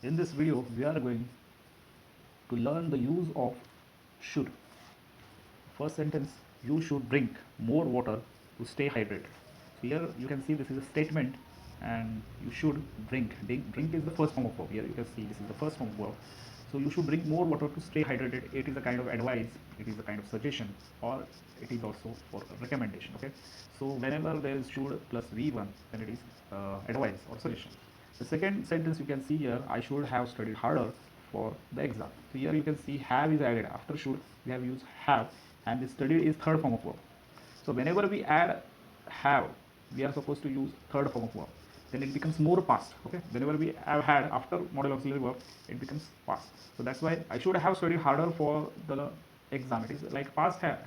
In this video, we are going to learn the use of should. First sentence, you should drink more water to stay hydrated. So here you can see this is a statement and you should drink. Drink is the first form of verb. Here you can see this is the first form of verb. So you should drink more water to stay hydrated. It is a kind of advice, it is a kind of suggestion, or it is also for recommendation. Okay. So whenever there is should plus V1, then it is advice or suggestion. The second sentence you can see here, I should have studied harder for the exam. So here you can see have is added. After should, we have used have, and the studied is third form of verb. So whenever we add have, we are supposed to use third form of verb. Then it becomes more past. Okay. Whenever we have had after model auxiliary verb, it becomes past. So that's why I should have studied harder for the exam. It is like past have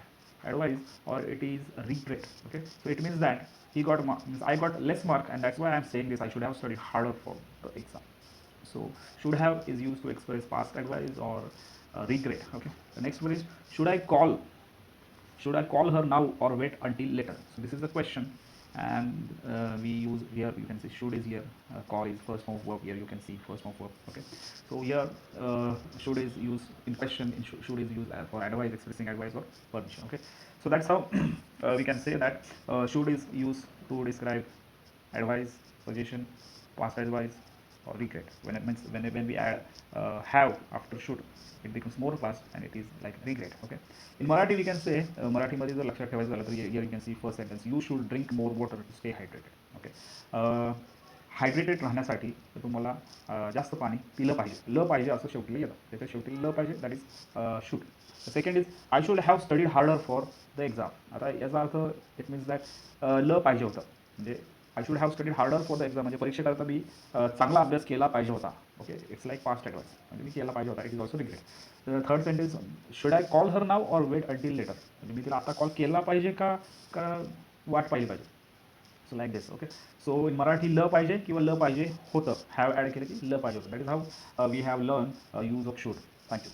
advice or it is regret. Okay. So it means that he got means I got less mark, and that's why I'm saying this. I should have studied harder for the exam. So should have is used to express past advice or regret. Okay. The next one is should I call? Should I call her now or wait until later? So this is the question, and we use here. You can see should is here. Call is first form of verb. Here you can see first form of verb. Okay. So here should is used in question. Should is used for advice, expressing advice or permission. Okay. So that's how we can say that should is used to describe advice, suggestion, past advice, or regret. When it means when we add have after should, it becomes more past and it is like regret. Okay. In Marathi we can say Maraठी मध्ये जर लक्षात ठेवायचं झालं तर here you can see first sentence, you should drink more water to stay hydrated. Okay. Hydrated राहण्यासाठी तर तुम्हाला जास्त पाणी पिलं पाहिजे. ल पाहिजे असं शेवटी येतं, त्याच्या शेवटी ल पाहिजे, that is should. Second is I should have studied harder for the exam. आता याचा अर्थ इट मीन्स दॅट ल पाहिजे होतं, म्हणजे I should have studied harder for the exam म्हणजे परीक्षेकरता मी चांगला अभ्यास केला पाहिजे होता. Okay. It's like past advice, म्हणजे मी केला पाहिजे होता. It is also regret. Third sentence, should I call her now or wait until later, म्हणजे मी तिला आता कॉल केला पाहिजे का वाट पाहिली पाहिजे. So like this. ओके. सो इन मराठी ल पाहिजे किंवा ल पाहिजे होतं, हॅव ॲड केलं की ल पाहिजे होतं. That is how we have learn use of should. Thank you.